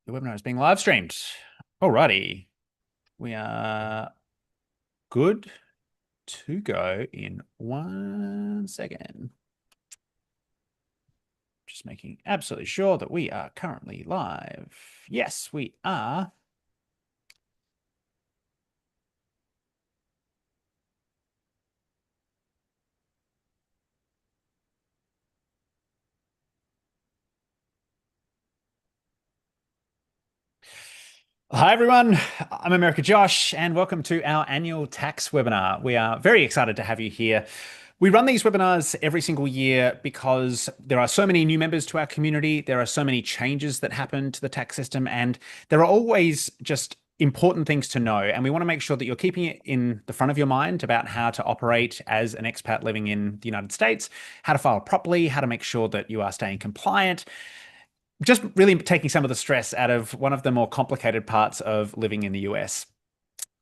The webinar is being live streamed. Alrighty. We are good to go in 1 second. Just making absolutely sure that we are currently live. Yes, we are. Hi, everyone. I'm America Josh, and welcome to our annual tax webinar. We are very excited to have you here. We run these webinars every single year because there are so many new members to our community. There are so many changes that happen to the tax system, and there are always just important things to know. And we want to make sure that you're keeping it in the front of your mind about how to operate as an expat living in the United States, how to file properly, how to make sure that you are staying compliant, just really taking some of the stress out of one of the more complicated parts of living in the US.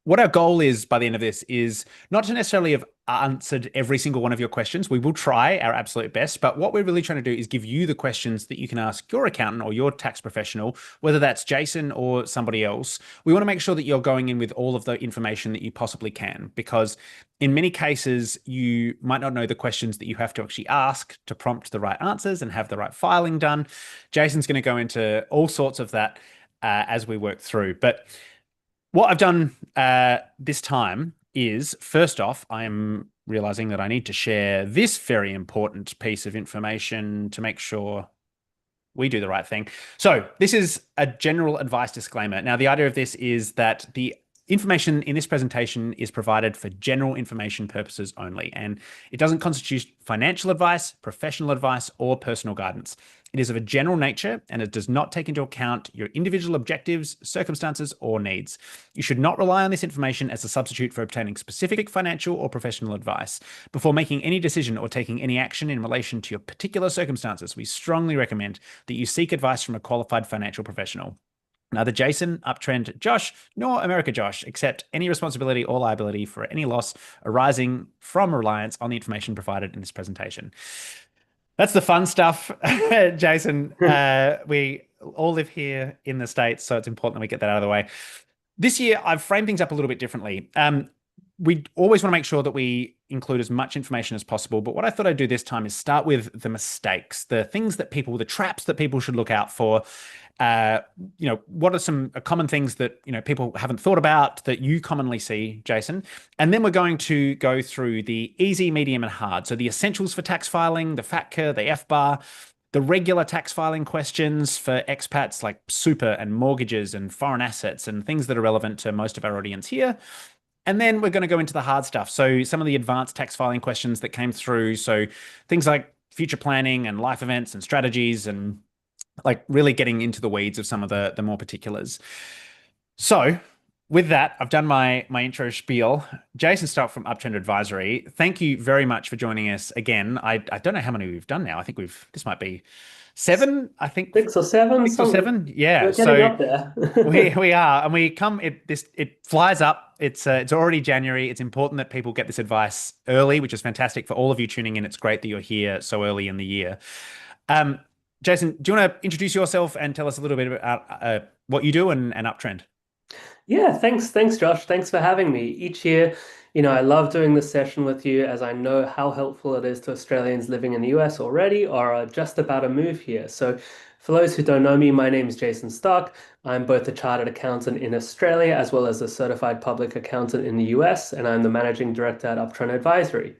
What our goal is by the end of this is not to necessarily have answered every single one of your questions. We will try our absolute best, but what we're really trying to do is give you the questions that you can ask your accountant or your tax professional, whether that's Jason or somebody else. We want to make sure that you're going in with all of the information that you possibly can, because in many cases, you might not know the questions that you have to actually ask to prompt the right answers and have the right filing done. Jason's going to go into all sorts of that as we work through. But what I've done this time is, first off, I'm realizing that I need to share this very important piece of information to make sure we do the right thing. So this is a general advice disclaimer. Now, the idea of this is that the information in this presentation is provided for general information purposes only, and it doesn't constitute financial advice, professional advice, or personal guidance. It is of a general nature, and it does not take into account your individual objectives, circumstances, or needs. You should not rely on this information as a substitute for obtaining specific financial or professional advice. Before making any decision or taking any action in relation to your particular circumstances, we strongly recommend that you seek advice from a qualified financial professional. Neither Jason, Uptrend, Josh, nor America Josh accept any responsibility or liability for any loss arising from reliance on the information provided in this presentation. That's the fun stuff, Jason. We all live here in the States, so it's important that we get that out of the way. This year, I've framed things up a little bit differently. We always want to make sure that we include as much information as possible. But what I thought I'd do this time is start with the mistakes, the things that people, the traps that people should look out for. What are some common things that, people haven't thought about that you commonly see, Jason? And then we're going to go through the easy, medium, and hard. So the essentials for tax filing, the FATCA, the FBAR, the regular tax filing questions for expats like super and mortgages and foreign assets and things that are relevant to most of our audience here. And then we're going to go into the hard stuff. So some of the advanced tax filing questions that came through. So things like future planning and life events and strategies and like really getting into the weeds of some of the more particulars. So with that, I've done my intro spiel. Jason Stoch from Uptrend Advisory. Thank you very much for joining us again. I don't know how many we've done now. I think this might be seven, I think. 6 or 7, Six or something. seven. Yeah. We're getting So up there. we are, and it flies up. It's already January. It's important that people get this advice early, which is fantastic for all of you tuning in. It's great that you're here so early in the year. Um, Jason, do you want to introduce yourself and tell us a little bit about what you do and Uptrend? Yeah, thanks, Josh. Thanks for having me. Each year, I love doing this session with you as I know how helpful it is to Australians living in the US already or are just about to move here. So, for those who don't know me, my name is Jason Stoch. I'm both a chartered accountant in Australia as well as a certified public accountant in the US, and I'm the managing director at Uptrend Advisory.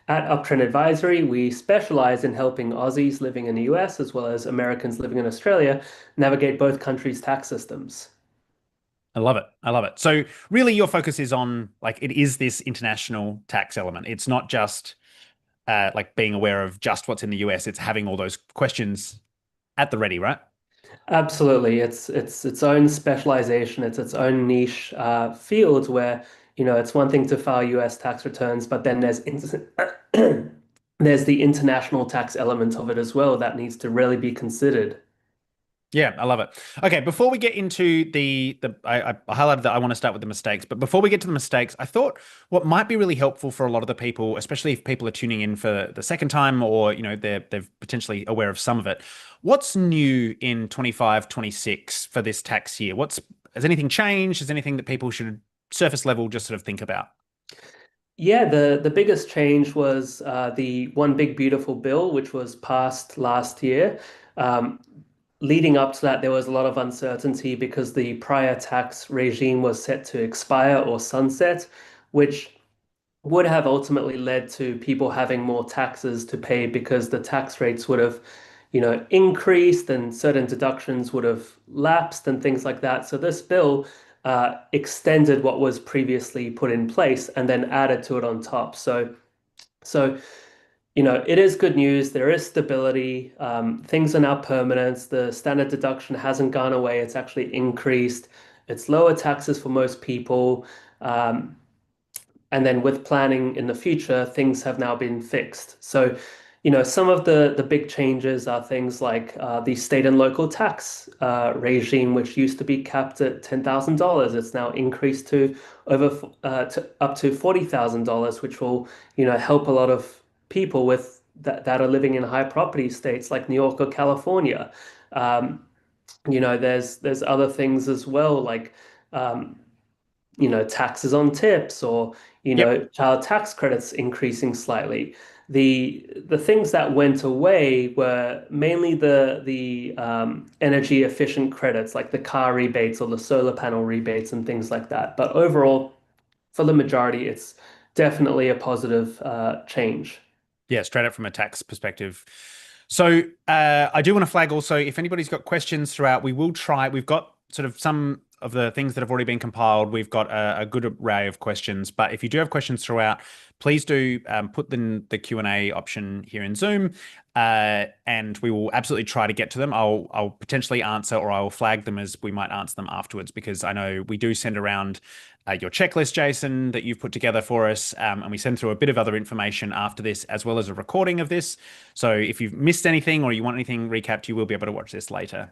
At Uptrend Advisory, we specialize in helping Aussies living in the US as well as Americans living in Australia navigate both countries' tax systems. I love it. I love it. So really your focus is on like it is this international tax element. It's not just like being aware of just what's in the US. It's having all those questions at the ready, right? Absolutely. It's its own specialization, it's its own niche field where, it's one thing to file US tax returns, but then there's the international tax element of it as well that needs to really be considered. Yeah, I love it. Okay, before we get into I highlighted that I want to start with the mistakes, but before we get to the mistakes, I thought what might be really helpful for a lot of the people, especially if people are tuning in for the second time or they're potentially aware of some of it. What's new in 25, 26 for this tax year? What's Has anything changed? Is anything that people should surface level just sort of think about? Yeah, the biggest change was the One Big Beautiful Bill, which was passed last year. Um, Leading up to that, there was a lot of uncertainty because the prior tax regime was set to expire or sunset, which would have ultimately led to people having more taxes to pay because the tax rates would have, increased and certain deductions would have lapsed and things like that. So this bill extended what was previously put in place and then added to it on top. So it is good news. There is stability. Things are now permanent. The standard deduction hasn't gone away. It's actually increased. It's lower taxes for most people. Um, and then with planning in the future, things have now been fixed. So, some of the big changes are things like the state and local tax regime, which used to be capped at $10,000. It's now increased to up to $40,000, which will, help a lot of people with that are living in high property states like New York or California. Um, there's other things as well, like um, taxes on tips or, Yep. child tax credits increasing slightly. The things that went away were mainly the energy efficient credits, like the car rebates or the solar panel rebates and things like that. But overall, for the majority, it's definitely a positive change. Yeah, straight up from a tax perspective. So I do want to flag also if anybody's got questions throughout, we will try. We've got sort of some of the things that have already been compiled. We've got a good array of questions, but if you do have questions throughout, please do put in the Q&A option here in Zoom, and we will absolutely try to get to them. I'll potentially answer or I will flag them as we might answer them afterwards because I know we do send around your checklist, Jason, that you've put together for us. And we send through a bit of other information after this, as well as a recording of this. So if you've missed anything or you want anything recapped, you will be able to watch this later.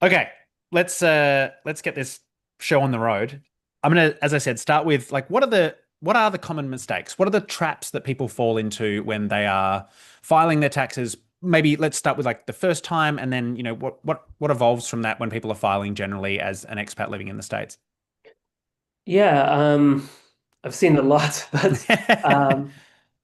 Okay, let's get this show on the road. I'm gonna, as I said, start with like what are the common mistakes? What are the traps that people fall into when they are filing their taxes? Maybe let's start with like the first time, and then what evolves from that when people are filing generally as an expat living in the States. Yeah, I've seen a lot, but um,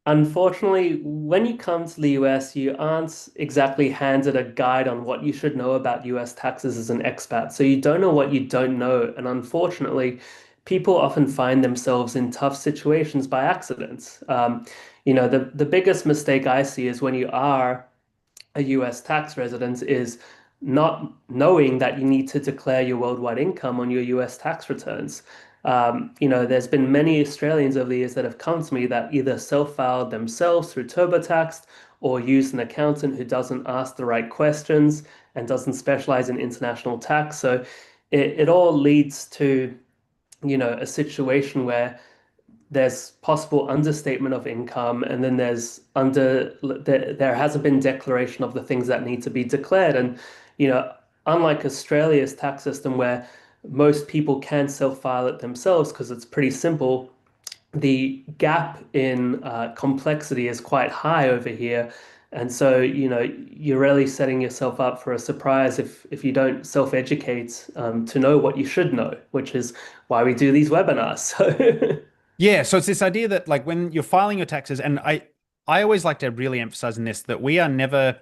unfortunately, when you come to the US, you aren't exactly handed a guide on what you should know about US taxes as an expat. So you don't know what you don't know. And unfortunately, people often find themselves in tough situations by accident. The biggest mistake I see is when you are a US tax resident is not knowing that you need to declare your worldwide income on your US tax returns. There's been many Australians over the years that have come to me that either self-filed themselves through TurboTax or use an accountant who doesn't ask the right questions and doesn't specialize in international tax. So it all leads to, a situation where there's possible understatement of income, and then there hasn't been declaration of the things that need to be declared. And you know, unlike Australia's tax system where most people can self-file it themselves because it's pretty simple, the gap in complexity is quite high over here. And so, you're really setting yourself up for a surprise if you don't self-educate to know what you should know, which is why we do these webinars. So Yeah, so it's this idea that like when you're filing your taxes, and I always like to really emphasize in this that we are never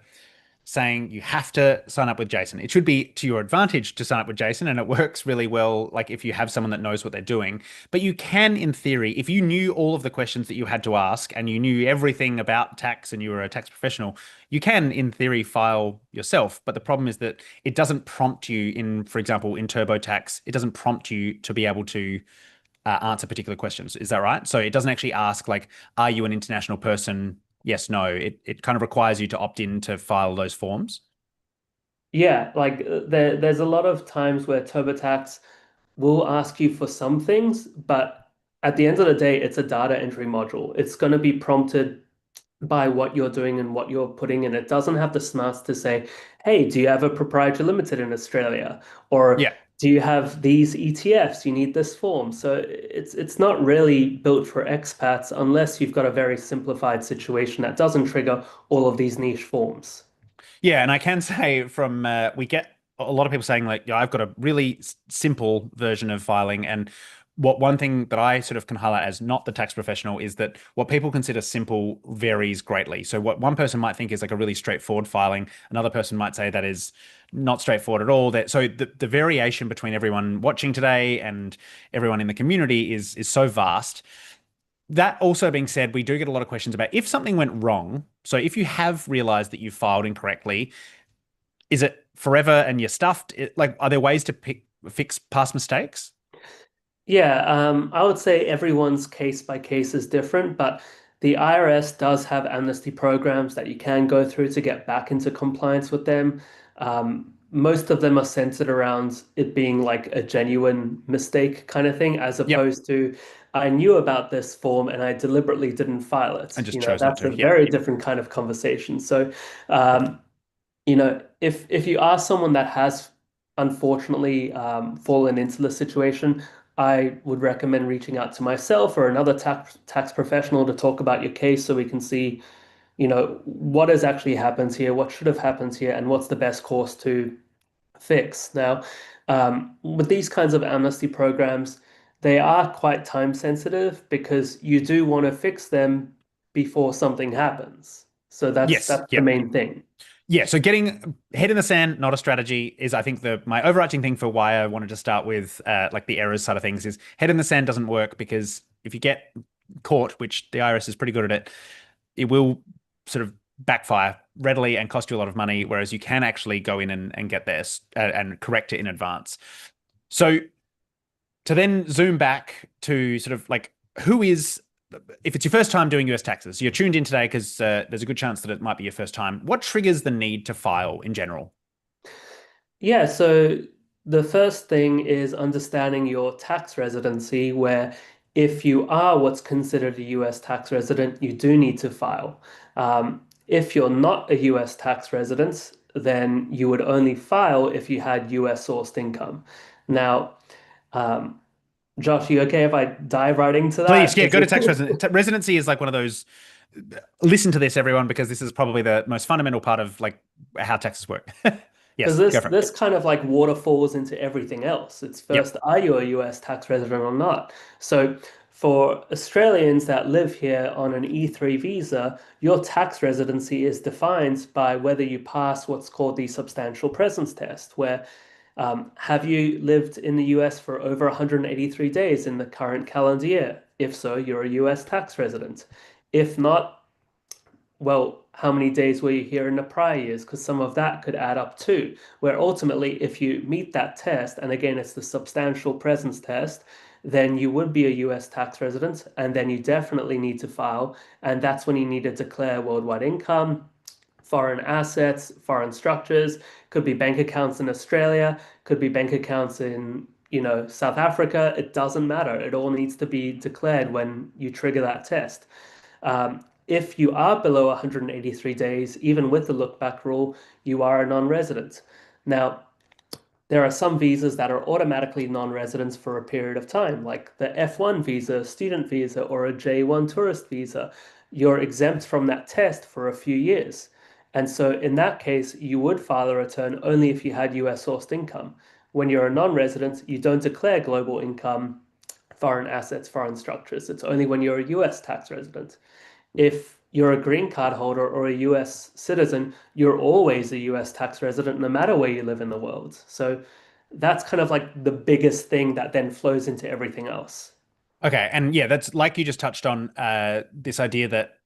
saying you have to sign up with Jason. It should be to your advantage to sign up with Jason, and it works really well like if you have someone that knows what they're doing. But you can, in theory, if you knew all of the questions that you had to ask and you knew everything about tax and you were a tax professional, you can, in theory, file yourself. But the problem is that it doesn't prompt you in, for example, in TurboTax, it doesn't prompt you to be able to answer particular questions. Is that right? So it doesn't actually ask like, are you an international person? Yes, no. It kind of requires you to opt in to file those forms. yeah, like there's a lot of times where TurboTax will ask you for some things, but at the end of the day, it's a data entry module. It's going to be prompted by what you're doing and what you're putting in. It doesn't have the smarts to say, hey, do you have a proprietary limited in Australia? Or Yeah. do you have these ETFs? You need this form. So it's not really built for expats unless you've got a very simplified situation that doesn't trigger all of these niche forms. Yeah, and I can say from we get a lot of people saying like, yeah, I've got a really simple version of filing, and what one thing that I sort of can highlight as not the tax professional is that what people consider simple varies greatly. So what one person might think is like a really straightforward filing, another person might say that is not straightforward at all. That so the variation between everyone watching today and everyone in the community is so vast. That also being said, we do get a lot of questions about if something went wrong. So if you have realized that you filed incorrectly, is it forever and you're stuffed? Like, are there ways to fix past mistakes? Yeah, I would say everyone's case by case is different, but the IRS does have amnesty programs that you can go through to get back into compliance with them. Most of them are centered around it being like a genuine mistake kind of thing, as Yep. opposed to I knew about this form and I deliberately didn't file it. And just chose not That's a to. Yep. very different kind of conversation. So, um, if you are someone that has unfortunately fallen into the situation, I would recommend reaching out to myself or another tax professional to talk about your case so we can see, what has actually happened here, what should have happened here, and what's the best course to fix. Now, with these kinds of amnesty programs, they are quite time sensitive because you do want to fix them before something happens. So Yes. that's the Yep. main thing. Yeah. So getting head in the sand, not a strategy, is I think the my overarching thing for why I wanted to start with like the errors side of things is head in the sand doesn't work because if you get caught, which the IRS is pretty good at it will sort of backfire readily and cost you a lot of money, whereas you can actually go in and get this and correct it in advance. So to then zoom back to sort of like who is if it's your first time doing US taxes, you're tuned in today because there's a good chance that it might be your first time. What triggers the need to file in general? Yeah, so the first thing is understanding your tax residency, where if you are what's considered a US tax resident, you do need to file. If you're not a US tax resident, then you would only file if you had US sourced income. Now, um, Josh, you okay if I dive right into Please, that? yeah, go to tax residency. Residency is like one of those. Listen to this, everyone, because this is probably the most fundamental part of like how taxes work. Because Yes, this go for it. this kind of like waterfalls into everything else. It's Yep. first, are you a US tax resident or not? So for Australians that live here on an E3 visa, your tax residency is defined by whether you pass what's called the substantial presence test, where have you lived in the US for over 183 days in the current calendar year? If so, you're a US tax resident. If not, well, how many days were you here in the prior years? Because some of that could add up too. Where ultimately, if you meet that test, and again, it's the substantial presence test, then you would be a US tax resident, and then you definitely need to file. And that's when you need to declare worldwide income, foreign assets, foreign structures, could be bank accounts in Australia, could be bank accounts in, South Africa. It doesn't matter. It all needs to be declared when you trigger that test. If you are below 183 days, even with the look back rule, you are a non-resident. Now, there are some visas that are automatically non-residents for a period of time, like the F1 visa, student visa, or a J1 tourist visa. You're exempt from that test for a few years. And so in that case, you would file a return only if you had US sourced income. When you're a non-resident, you don't declare global income, foreign assets, foreign structures. It's only when you're a US tax resident. If you're a green card holder or a US citizen, you're always a US tax resident no matter where you live in the world. So that's kind of like the biggest thing that then flows into everything else. Okay, and yeah, that's like you just touched on this idea that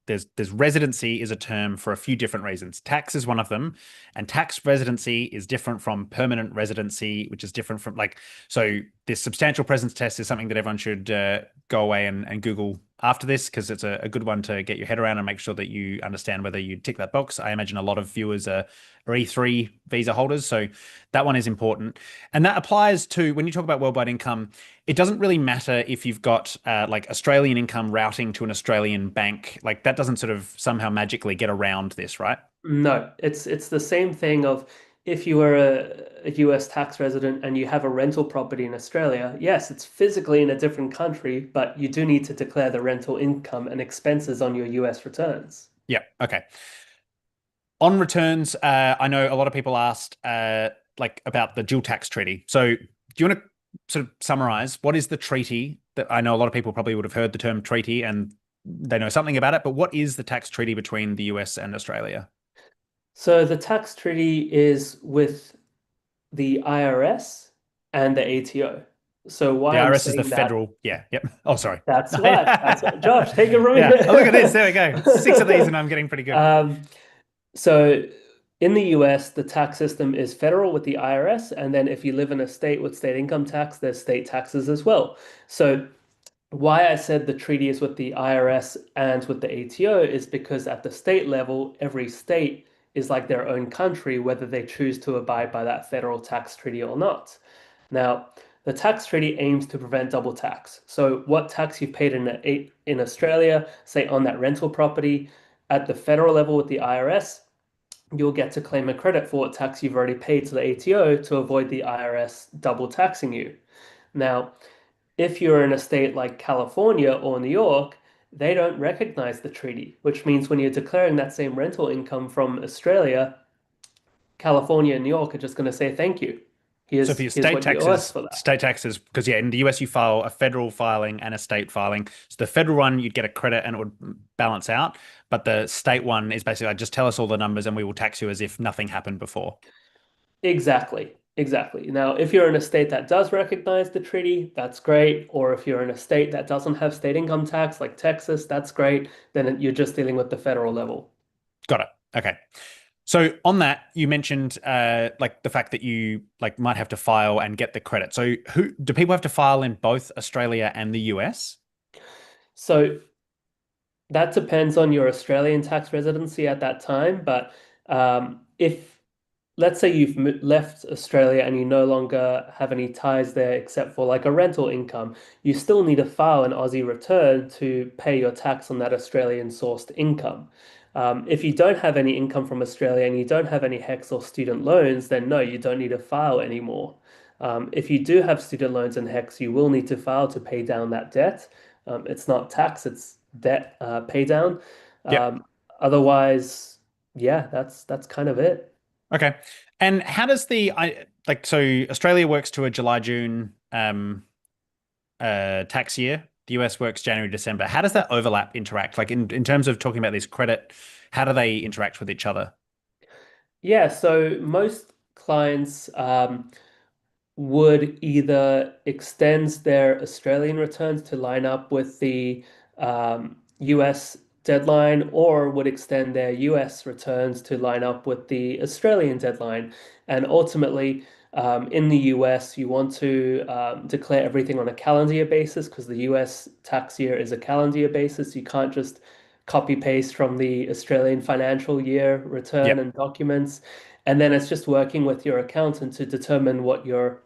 there's residency is a term for a few different reasons. Tax is one of them, and tax residency is different from permanent residency, which is different from like so. This substantial presence test is something that everyone should go away and Google after this because it's a good one to get your head around and make sure that you understand whether you tick that box. I imagine a lot of viewers are E3 visa holders, so that one is important. And that applies to when you talk about worldwide income, it doesn't really matter if you've got like Australian income routing to an Australian bank. Like that doesn't sort of somehow magically get around this, right? No, it's the same thing of if you are a US tax resident and you have a rental property in Australia, yes, it's physically in a different country, but you do need to declare the rental income and expenses on your US returns. Yeah. Okay. On returns, I know a lot of people asked like about the dual tax treaty. So do you want to sort of summarize what is the treaty that I know a lot of people probably would have heard the term treaty and they know something about it, but what is the tax treaty between the US and Australia? So the tax treaty is with the IRS and the ATO. So The why I'm IRS is the saying that, federal. Yeah. Yep. Oh, sorry. that's what, that's what, Yeah. Josh, take it from Oh, look at this. There we go. Six of these me. and I'm getting pretty good. Um, so in the US, the tax system is federal with the IRS, and then if you live in a state with state income tax, there's state taxes as well. So why I said the treaty is with the IRS and with the ATO is because at the state level, every state is like their own country, whether they choose to abide by that federal tax treaty or not. Now, the tax treaty aims to prevent double tax. So, what tax you've paid in Australia, say on that rental property, at the federal level with the IRS, you'll get to claim a credit for what tax you've already paid to the ATO to avoid the IRS double taxing you. Now, if you're in a state like California or New York, they don't recognize the treaty, which means when you're declaring that same rental income from Australia, California and New York are just going to say thank you. So for your Here's what you owe us for that. state taxes, because yeah, in the US you file a federal filing and a state filing. So the federal one you'd get a credit and it would balance out, but the state one is basically like just tell us all the numbers and we will tax you as if nothing happened before. Exactly. Exactly. Now, if you're in a state that does recognize the treaty, that's great. Or if you're in a state that doesn't have state income tax, like Texas, that's great. Then you're just dealing with the federal level. Got it. Okay. So on that, you mentioned like the fact that you like might have to file and get the credit. So who do people have to file in both Australia and the US? So that depends on your Australian tax residency at that time. But if, let's say you've left Australia and you no longer have any ties there except for like a rental income, you still need to file an Aussie return to pay your tax on that Australian sourced income. If you don't have any income from Australia and you don't have any HECS or student loans, then no, you don't need to file anymore. If you do have student loans and HECS, you will need to file to pay down that debt. It's not tax, it's debt pay down. Yep. Um, Otherwise, yeah, that's kind of it. Okay. And how does the I like so Australia works to a July June tax year. The US works January December. How does that overlap interact? Like in terms of talking about this credit, how do they interact with each other? Yeah, so most clients would either extend their Australian returns to line up with the US deadline or would extend their US returns to line up with the Australian deadline. And ultimately, in the US, you want to declare everything on a calendar year basis because the US tax year is a calendar year basis. You can't just copy paste from the Australian financial year return Yep. and documents. And then it's just working with your accountant to determine what your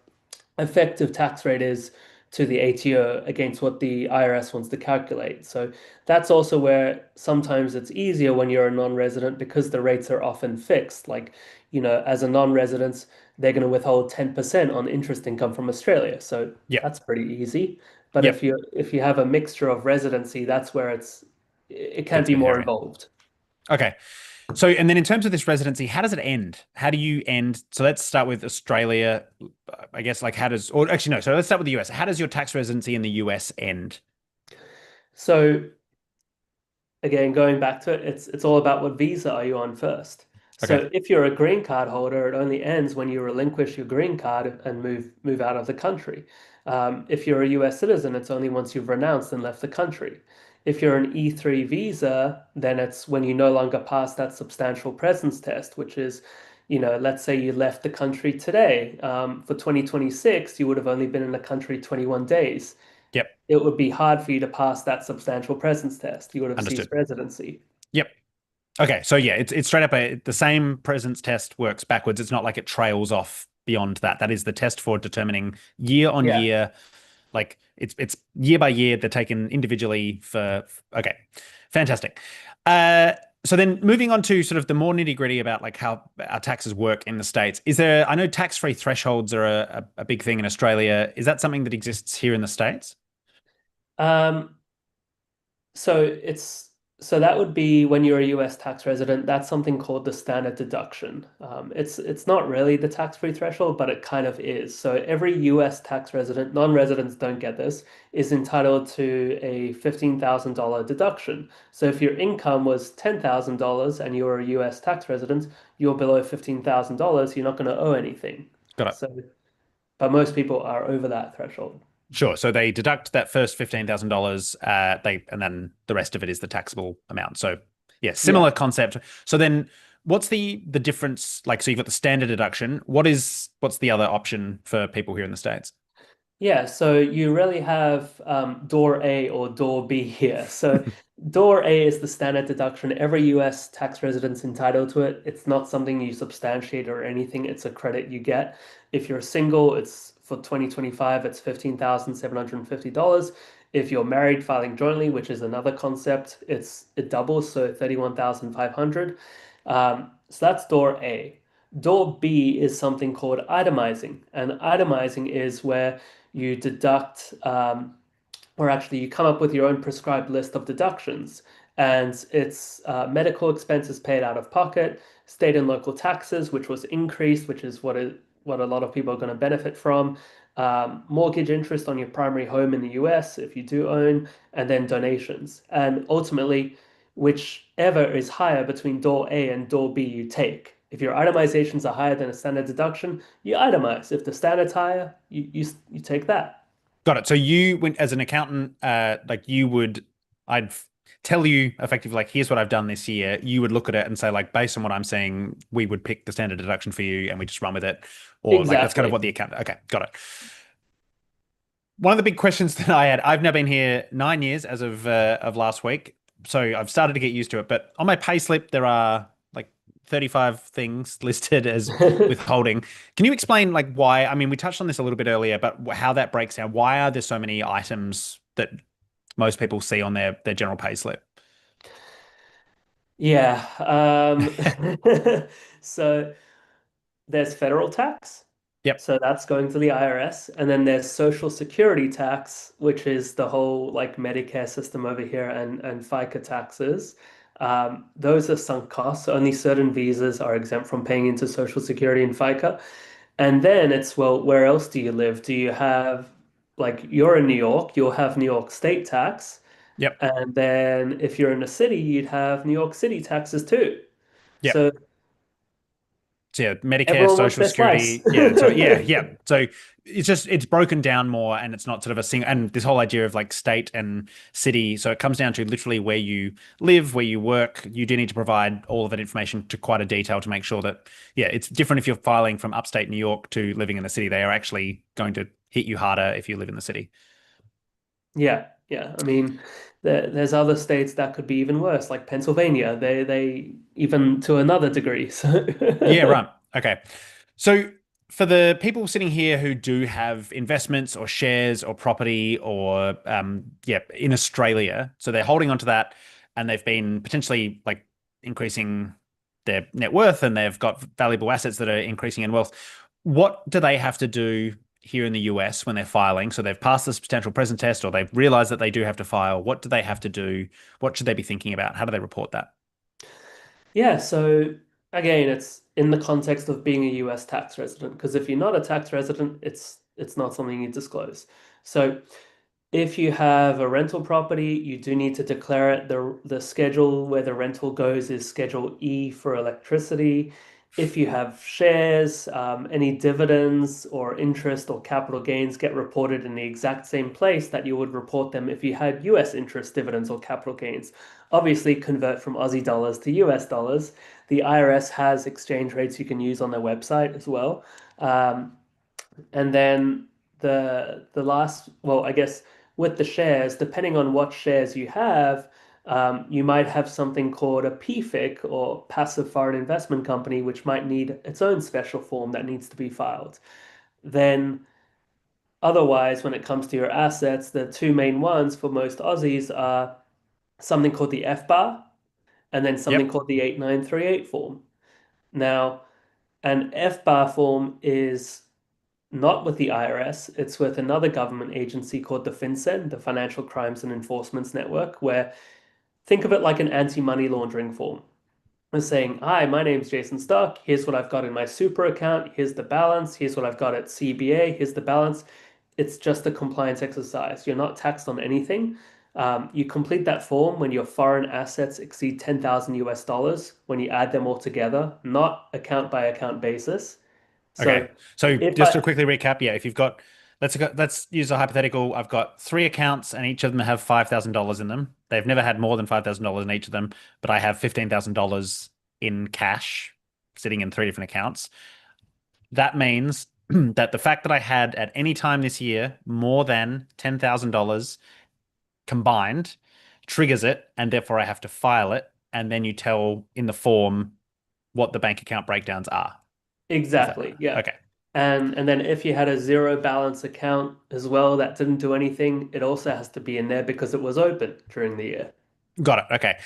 effective tax rate is to the ATO against what the IRS wants to calculate. So that's also where sometimes it's easier when you're a non-resident because the rates are often fixed. Like, as a non-resident, they're going to withhold 10% on interest income from Australia. So Yep. that's pretty easy. But if Yep. you have a mixture of residency, that's where it can Gets a be bit more hairy. involved. Okay. So, and then in terms of this residency, how does it end? How do you end? So let's start with Australia. I guess like how does, or actually no, so let's start with the US. How does your tax residency in the US end? So again, going back to it, it's all about what visa are you on first. Okay. So if you're a green card holder, it only ends when you relinquish your green card and move out of the country. If you're a US citizen, it's only once you've renounced and left the country. If you're an E3 visa, then it's when you no longer pass that substantial presence test, which is, let's say you left the country today. For 2026, you would have only been in the country 21 days. Yep. it would be hard for you to pass that substantial presence test. You would have ceased Understood. residency. Yep. Okay. So yeah, it's straight up the same presence test works backwards. It's not like it trails off beyond that. That is the test for determining year on Yeah. year. Like it's year by year. They're taken individually for okay. Fantastic. Uh so then moving on to sort of the more nitty-gritty about like how our taxes work in the States. Is there, I know tax-free thresholds are a big thing in Australia. Is that something that exists here in the States? Um, So it's so that would be when you're a US tax resident, that's something called the standard deduction. It's not really the tax-free threshold, but it kind of is. So every US tax resident, non-residents don't get this, is entitled to a $15,000 deduction. So if your income was $10,000 and you're a US tax resident, you're below $15,000, you're not going to owe anything. Got it. So, but most people are over that threshold. Sure. So they deduct that first $15,000, and then the rest of it is the taxable amount. So yeah, Yeah. similar concept. So then what's the difference? Like, so you've got the standard deduction. What's the other option for people here in the States? Yeah, so you really have door A or door B here. So door A is the standard deduction. Every US tax resident's entitled to it. It's not something you substantiate or anything. It's a credit you get. If you're single, it's for 2025, it's $15,750. If you're married filing jointly, which is another concept, it doubles, so 31,500. So that's door A. Door B is something called itemizing. And itemizing is where you deduct, or actually you come up with your own prescribed list of deductions. And it's medical expenses paid out of pocket, state and local taxes, which was increased, which is what a lot of people are going to benefit from, mortgage interest on your primary home in the US, if you do own, and then donations. And ultimately, whichever is higher between door A and door B, you take. If your itemizations are higher than a standard deduction, you itemize. If the standard's higher, you take that. Got it. So you went as an accountant, like I'd tell you effectively, like, here's what I've done this year. You would look at it and say, like, based on what I'm saying, we would pick the standard deduction for you and we just run with it. Or like, that's kind of Exactly. what the account, okay, got it. One of the big questions that I had, I've now been here 9 years as of last week, so I've started to get used to it. But on my payslip, there are like 35 things listed as withholding. Can you explain like why? I mean, we touched on this a little bit earlier, but how that breaks down. Why are there so many items that most people see on their general payslip? Yeah. So there's federal tax. Yep, So that's going to the IRS. And then there's Social Security tax, which is the whole like Medicare system over here and FICA taxes. Those are sunk costs. Only certain visas are exempt from paying into Social Security and FICA. And then it's, well, where else do you live? Do you have, like, you're in New York, you'll have New York state tax. yep. And then if you're in a city, you'd have New York City taxes too. Yep. So So yeah, Medicare, everyone wants Social their slice. Security. Yeah. So yeah, yeah. So it's broken down more and it's not sort of a single, and this whole idea of like state and city. So it comes down to literally where you live, where you work. You do need to provide all of that information to quite a detail to make sure that, yeah, it's different if you're filing from upstate New York to living in the city. They are actually going to hit you harder if you live in the city. Yeah, yeah. I mean, there's other states that could be even worse, like Pennsylvania. They even to another degree. So Yeah, right. Okay. So for the people sitting here who do have investments or shares or property or yeah, in Australia, so they're holding on to that and they've been potentially like increasing their net worth and they've got valuable assets that are increasing in wealth. What do they have to do here in the US when they're filing? So they've passed the substantial present test or they've realized that they do have to file. What do they have to do? What should they be thinking about? How do they report that? yeah, so again, it's in the context of being a US tax resident, because if you're not a tax resident, it's not something you disclose. So if you have a rental property, you do need to declare it. The schedule where the rental goes is Schedule E for electricity. If you have shares, any dividends or interest or capital gains get reported in the exact same place that you would report them if you had US interest, dividends, or capital gains. Obviously, convert from Aussie dollars to US dollars. The IRS has exchange rates you can use on their website as well. And then the last, well, I guess with the shares, depending on what shares you have, you might have something called a PFIC or passive foreign investment company, which might need its own special form that needs to be filed. Then, otherwise, when it comes to your assets, the two main ones for most Aussies are something called the FBAR and then something Yep. called the 8938 form. Now, an FBAR form is not with the IRS, it's with another government agency called the FinCEN, the Financial Crimes and Enforcement Network, where think of it like an anti-money laundering form. It's saying, hi, my name's Jason Stoch. Here's what I've got in my super account. Here's the balance. Here's what I've got at CBA. Here's the balance. It's just a compliance exercise. You're not taxed on anything. You complete that form when your foreign assets exceed 10,000 US dollars, when you add them all together, not account by account basis. Okay. So So if just to I, quickly recap, yeah, if you've got let's use a hypothetical. I've got three accounts and each of them have $5,000 in them. They've never had more than $5,000 in each of them, but I have $15,000 in cash sitting in three different accounts. That means that the fact that I had at any time this year more than $10,000 combined triggers it, and therefore I have to file it, and then you tell in the form what the bank account breakdowns are. Is that exactly, yeah. okay? And then if you had a zero balance account as well that didn't do anything, it also has to be in there because it was open during the year. Got it. Okay.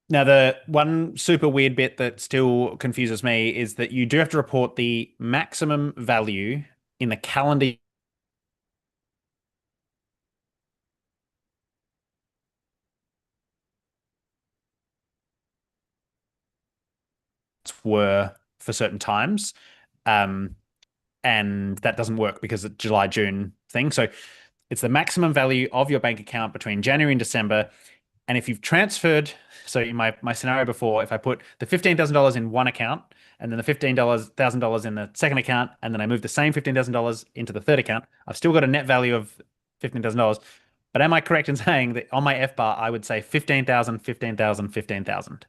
Now, the one super weird bit that still confuses me is that you do have to report the maximum value in the calendar were for certain times. Um, and that doesn't work because it's July, June thing. So it's the maximum value of your bank account between January and December. And if you've transferred, so in my scenario before, if I put the $15,000 in one account and then the $15,000 in the second account, and then I move the same $15,000 into the third account, I've still got a net value of $15,000. But am I correct in saying that on my FBAR, I would say 15,000, 15,000, 15,000?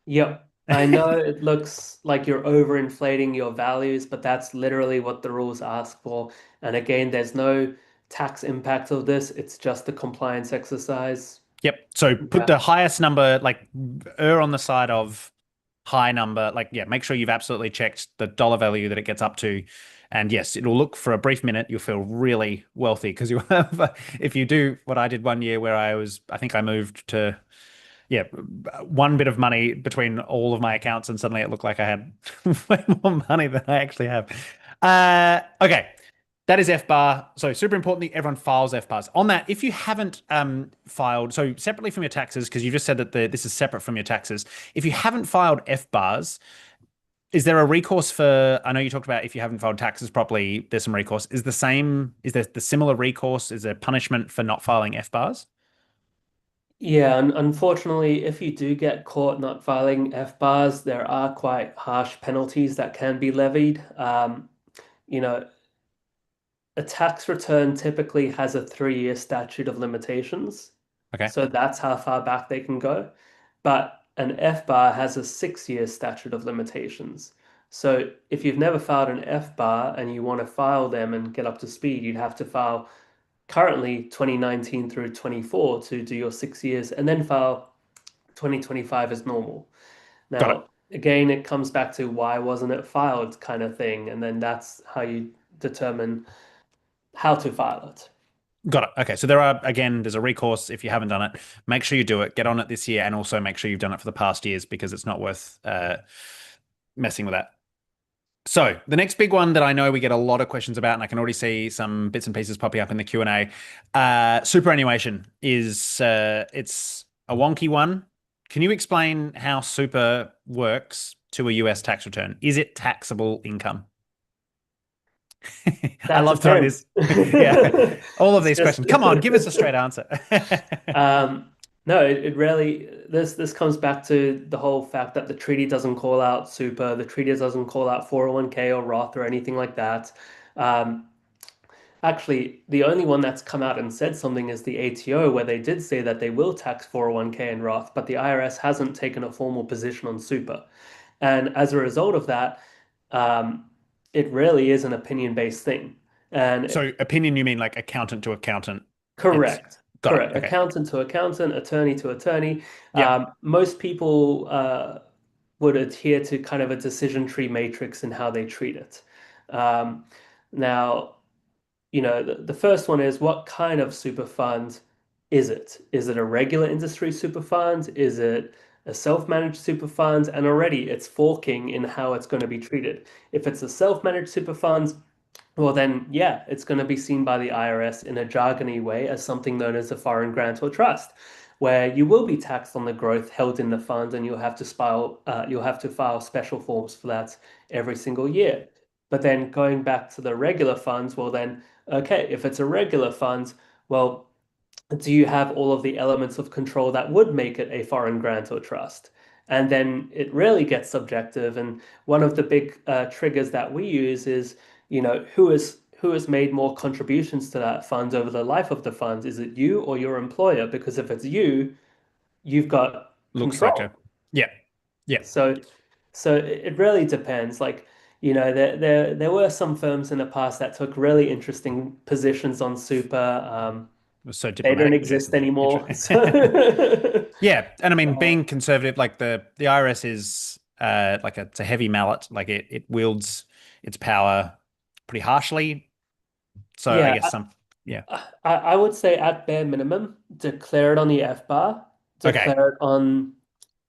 Yep. I know it looks like you're overinflating your values, but that's literally what the rules ask for. And again, there's no tax impact of this. It's just a compliance exercise. Yep. So put Yeah. the highest number, like err on the side of high number. Like, yeah, make sure you've absolutely checked the dollar value that it gets up to. And yes, it'll look for a brief minute, you'll feel really wealthy because you have, if you do what I did one year where I think I moved to, yeah, one bit of money between all of my accounts and suddenly it looked like I had way more money than I actually have. Okay. That is FBAR. So super importantly, everyone files FBARs. On that, if you haven't filed, so separately from your taxes, because you just said that this is separate from your taxes. If you haven't filed FBARs, is there a recourse for, I know you talked about if you haven't filed taxes properly, there's some recourse. Is there the similar recourse? Is there punishment for not filing FBARs? Yeah, and unfortunately, if you do get caught not filing FBARs, there are quite harsh penalties that can be levied. You know, a tax return typically has a 3-year statute of limitations. Okay. So that's how far back they can go. But an FBAR has a 6-year statute of limitations. So if you've never filed an FBAR and you want to file them and get up to speed, you'd have to file currently 2019 through 24 to do your 6 years and then file 2025 as normal. Got it. Now, again, it comes back to why wasn't it filed kind of thing. And then that's how you determine how to file it. Got it. Okay. So there are, again, there's a recourse if you haven't done it. Make sure you do it. Get on it this year and also make sure you've done it for the past years because it's not worth messing with that. So the next big one that I know we get a lot of questions about, and I can already see some bits and pieces popping up in the Q&A. Superannuation is it's a wonky one. Can you explain how super works to a US tax return? Is it taxable income? I That love throwing depends. this. Yeah, all of It's these just questions. Come on, give us a straight answer. no, it really this comes back to the whole fact that the treaty doesn't call out super, the treaty doesn't call out 401k or Roth or anything like that. Um, Actually, the only one that's come out and said something is the ATO, where they did say that they will tax 401k and Roth, but the IRS hasn't taken a formal position on super. And as a result of that, um, it really is an opinion-based thing. And So opinion, you mean like accountant to accountant? It's Correct. got it. Correct. Okay. Accountant to accountant, attorney to attorney. Yep. Most people would adhere to kind of a decision tree matrix in how they treat it. Um, now, the first one is what kind of super fund is it? Is it a regular industry super fund? Is it a self-managed super fund? And already it's forking in how it's going to be treated. If it's a self-managed super fund, well, then, yeah, it's going to be seen by the IRS in a jargony way as something known as a foreign grant or trust, where you will be taxed on the growth held in the fund, and you'll have to file special forms for that every single year. But then going back to the regular funds, well, then, okay, if it's a regular fund, well, do you have all of the elements of control that would make it a foreign grant or trust? And then it really gets subjective. And one of the big triggers that we use is, who has made more contributions to that fund over the life of the fund? Is it you or your employer? Because if it's you, you've got Looks like a control. yeah. Yeah. So, so it really depends. Like, there were some firms in the past that took really interesting positions on super. It was so They don't diplomatic, exist Jason. anymore. Interesting. So, Yeah, and I mean, being conservative, like the IRS is like it's a heavy mallet. Like it wields its power pretty harshly. So I yeah, guess some, yeah. I would say at bare minimum, declare it on the FBAR, Okay. declare it on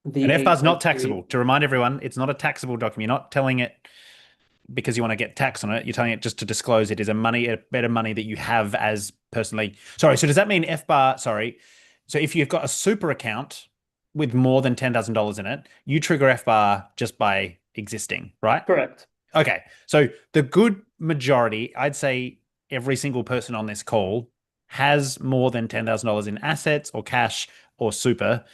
An the FBAR is not taxable. 893. To remind everyone, it's not a taxable document. You're not telling it because you want to get tax on it. You're telling it just to disclose it is a better money that you have as personally. Sorry. So does that mean FBAR? Sorry. So if you've got a super account with more than $10,000 in it, you trigger FBAR just by existing, right? Correct. Okay. So the good majority, I'd say every single person on this call has more than $10,000 in assets or cash or super.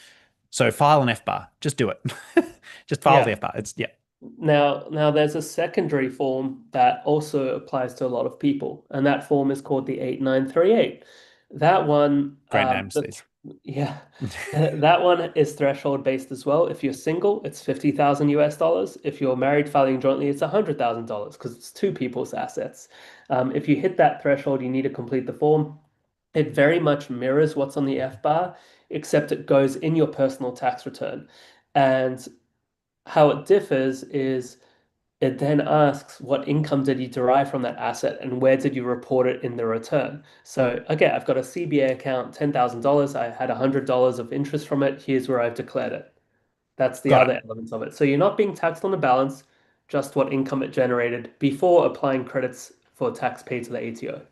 So file an FBAR. Just do it. Just file the Yeah. FBAR. It's yeah, Now there's a secondary form that also applies to a lot of people, and that form is called the 8938. That one, great names the these. yeah, that one is threshold based as well. If you're single, it's 50,000 US dollars. If you're married filing jointly, it's $100,000 because it's two people's assets. If you hit that threshold, you need to complete the form. It very much mirrors what's on the FBAR, except it goes in your personal tax return. And how it differs is it then asks what income did you derive from that asset and where did you report it in the return. So, okay, I've got a CBA account, $10,000. I had $100 of interest from it. Here's where I've declared it. That's the Got it. other elements of it. So you're not being taxed on the balance, just what income it generated before applying credits for tax paid to the ATO.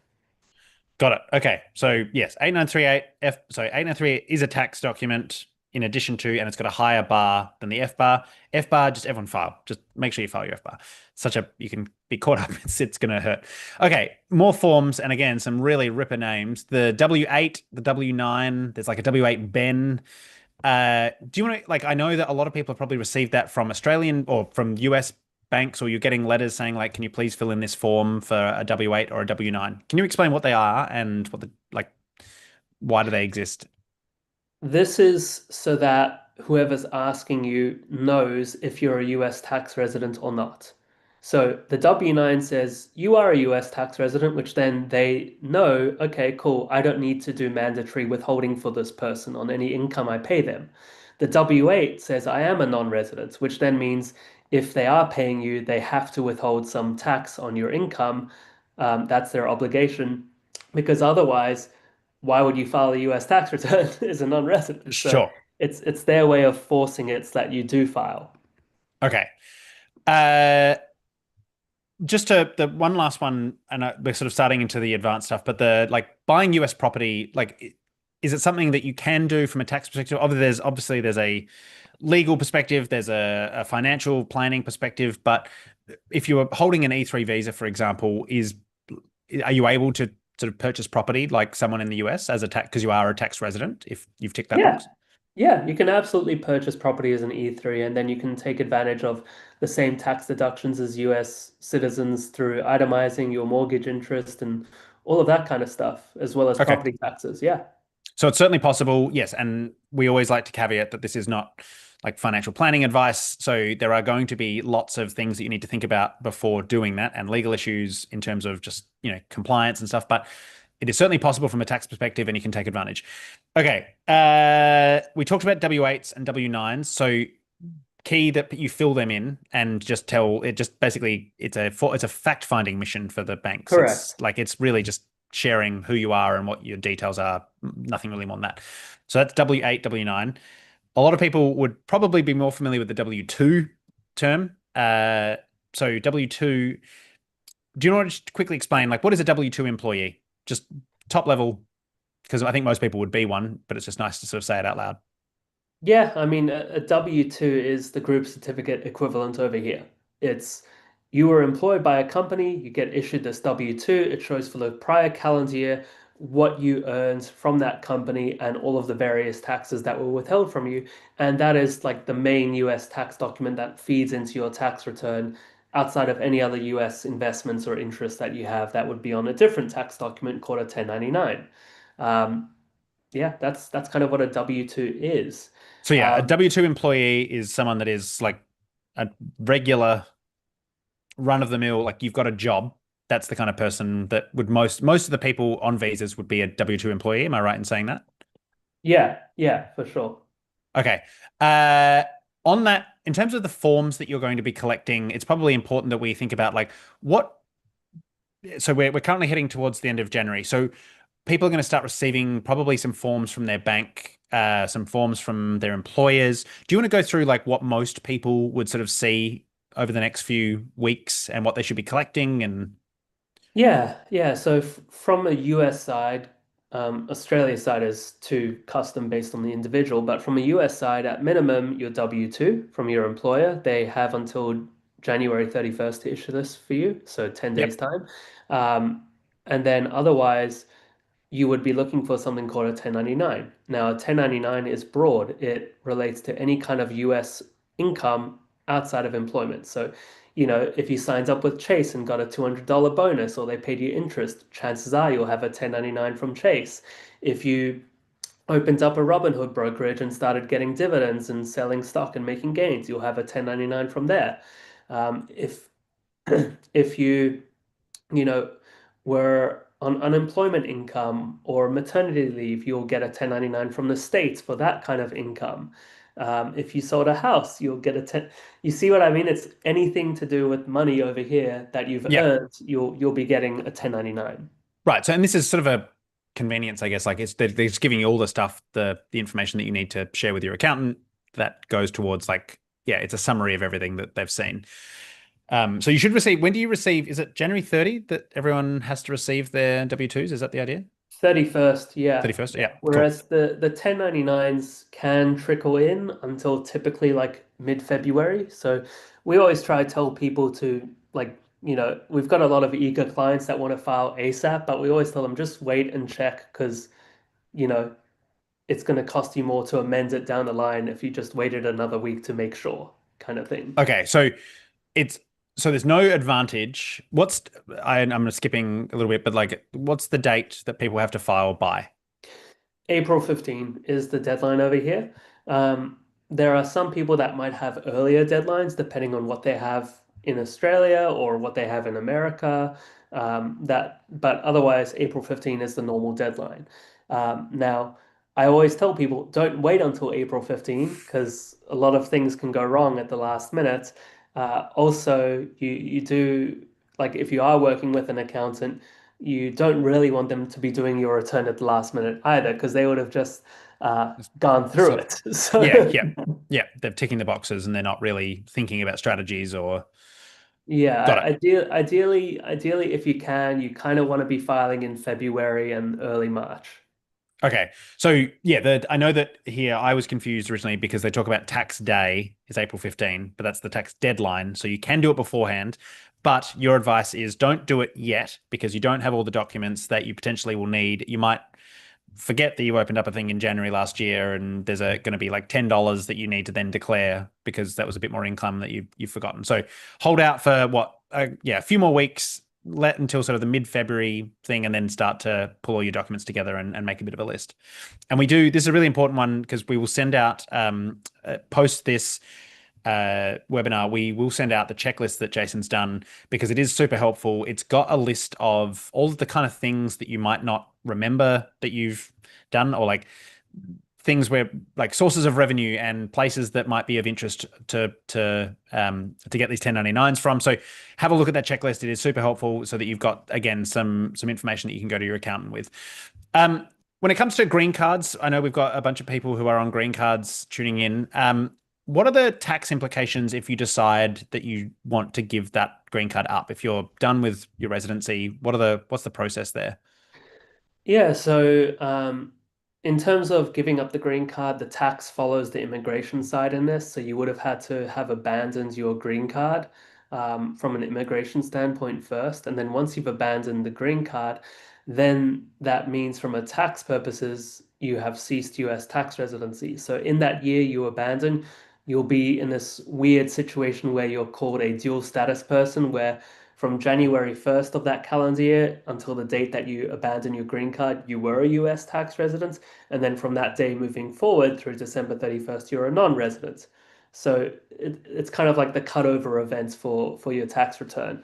Got it. Okay. So yes, 8938 8938 is a tax document in addition to, and it's got a higher bar than the FBAR. FBAR, just everyone file. Just make sure you file your FBAR. You can be caught up. It's gonna hurt. Okay, more forms, and again, some really ripper names. The W8, the W9, there's like a W8 Ben. Do you want to, like, I know that a lot of people have probably received that from Australian or from US banks, or you're getting letters saying, like, can you please fill in this form for a W8 or a W9? Can you explain what they are and what like, why do they exist? This is so that whoever's asking you knows if you're a US tax resident or not. So the W-9 says you are a US tax resident, which then they know, okay, cool, I don't need to do mandatory withholding for this person on any income I pay them. The W-8 says I am a non-resident, which then means if they are paying you, they have to withhold some tax on your income. That's their obligation, because otherwise why would you file a US tax return as a non-resident? So Sure. it's their way of forcing it so that you do file. Okay. Uh, just to the one last one, and we're sort of starting into the advanced stuff, but the like buying US property, like, is it something that you can do from a tax perspective? Obviously there's a legal perspective, there's a financial planning perspective, but if you are holding an E3 visa, for example, are you able to sort of purchase property like someone in the US as a tax because you are a tax resident if you've ticked that Yeah. box? Yeah, you can absolutely purchase property as an E3 and then you can take advantage of the same tax deductions as US citizens through itemizing your mortgage interest and all of that kind of stuff, as well as Okay. property taxes. Yeah. So it's certainly possible, yes. And we always like to caveat that this is not like financial planning advice. So there are going to be lots of things that you need to think about before doing that and legal issues in terms of just, compliance and stuff. But it is certainly possible from a tax perspective, and you can take advantage. Okay, we talked about W8s and W9s, so key that you fill them in and just tell it. Just basically, it's a fact finding mission for the banks. It's Correct. like it's really just sharing who you are and what your details are. Nothing really more than that. So that's W8, W9. A lot of people would probably be more familiar with the W2 term. So W2, do you want to just quickly explain, like, what is a W2 employee? Just top level, because I think most people would be one, but it's just nice to sort of say it out loud. Yeah, I mean, a W-2 is the group certificate equivalent over here. It's you were employed by a company, you get issued this W-2. It shows for the prior calendar year what you earned from that company and all of the various taxes that were withheld from you. And that is like the main US tax document that feeds into your tax return outside of any other US investments or interests that you have that would be on a different tax document called a 1099. Um, yeah, that's kind of what a W-2 is. So yeah, a Um, W2 employee is someone that is like a regular run of the mill, like you've got a job. That's the kind of person that would most of the people on visas would be a W2 employee. Am I right in saying that? yeah, yeah, for sure. Okay. Uh, on that, in terms of the forms that you're going to be collecting, it's probably important that we think about like what. So we're currently heading towards the end of January. So people are going to start receiving probably some forms from their bank, some forms from their employers. Do you want to go through like what most people would sort of see over the next few weeks and what they should be collecting? And Yeah, yeah. So f from a US side, Australia side is too custom based on the individual, but from a US side, at minimum, your W-2 from your employer, they have until January 31st to issue this for you, so 10 days yep, time. Um, and then otherwise, you would be looking for something called a 1099. Now, a 1099 is broad. It relates to any kind of US income outside of employment. So, if you signed up with Chase and got a $200 bonus or they paid you interest, chances are you'll have a 1099 from Chase. If you opened up a Robinhood brokerage and started getting dividends and selling stock and making gains, you'll have a 1099 from there. If if you know, were on unemployment income or maternity leave, you'll get a 1099 from the states for that kind of income. If you sold a house, you'll get a 10. You see what I mean? It's anything to do with money over here that you've yep. earned, you'll be getting a 1099. Right. So, and this is sort of a convenience, I guess. Like they're just giving you all the stuff, the information that you need to share with your accountant that goes towards like, yeah, it's a summary of everything that they've seen. So you should receive, when do you receive, is it January 30 that everyone has to receive their W2s? Is that the idea? 31st, yeah. 31st? Yeah. Yeah, cool. Whereas the 1099s can trickle in until typically like mid-February. So we always try to tell people to like, we've got a lot of eager clients that want to file ASAP, but we always tell them just wait and check because, you know, it's going to cost you more to amend it down the line if you just waited another week to make sure, kind of thing. Okay, so it's so there's no advantage. I'm skipping a little bit, but like what's the date that people have to file by? April 15 is the deadline over here. There are some people that might have earlier deadlines depending on what they have in Australia or what they have in America. But otherwise, April 15 is the normal deadline. Now, I always tell people don't wait until April 15 because a lot of things can go wrong at the last minute. Also, you do like if you are working with an accountant you don't really want them to be doing your return at the last minute either, because they would have just Just gone through sort of, it. yeah, So, yeah, yeah. They're ticking the boxes and they're not really thinking about strategies or got yeah, it. ideally, if you can, you kind of want to be filing in February and early March. Okay. So yeah, I know that here I was confused originally because they talk about tax day is April 15, but that's the tax deadline. So you can do it beforehand, but your advice is don't do it yet because you don't have all the documents that you potentially will need. You might forget that you opened up a thing in January last year and there's going to be like $10 that you need to then declare because that was a bit more income that you've forgotten. So hold out for a few more weeks, let until sort of the mid-February thing and then start to pull all your documents together and make a bit of a list. And this is a really important one because we will send out post this webinar, we will send out the checklist that Jason's done because it is super helpful. It's got a list of all of the kind of things that you might not remember that you've done, or like things where like sources of revenue and places that might be of interest to get these 1099s from. So have a look at that checklist. It is super helpful so that you've got, again, some information that you can go to your accountant with. When it comes to green cards, I know we've got a bunch of people who are on green cards tuning in. What are the tax implications if you decide that you want to give that green card up? If you're done with your residency, what's the process there? Yeah, so in terms of giving up the green card, the tax follows the immigration side in this. So you would have had to have abandoned your green card from an immigration standpoint first. And then once you've abandoned the green card, then that means from a tax purposes, you have ceased US tax residency. So in that year you abandon, you'll be in this weird situation where you're called a dual status person, where from January 1st of that calendar year until the date that you abandon your green card, you were a US tax resident. And then from that day moving forward through December 31st, you're a non-resident. So it's kind of like the cutover events for your tax return.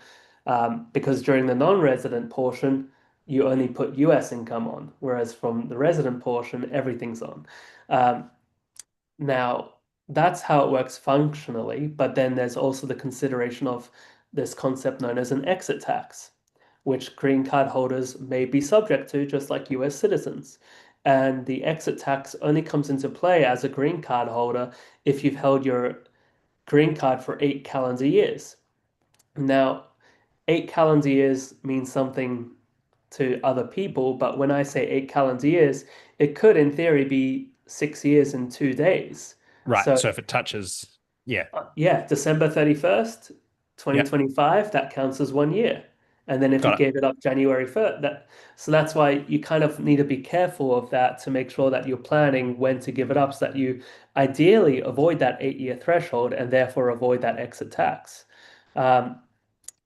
Because during the non-resident portion, you only put US income on, whereas from the resident portion, everything's on. Um, Now, that's how it works functionally, but then there's also the consideration of this concept known as an exit tax, which green card holders may be subject to, just like US citizens. And the exit tax only comes into play as a green card holder if you've held your green card for 8 calendar years. Now, 8 calendar years means something to other people, but when I say 8 calendar years, it could in theory be 6 years and 2 days. Right. So So if it touches, yeah, yeah, December 31st, yeah, 2025, that counts as 1 year. And then if you got it. gave it up January 1st, so that's why you kind of need to be careful of that to make sure that you're planning when to give it up so that you ideally avoid that 8 year threshold and therefore avoid that exit tax. Um,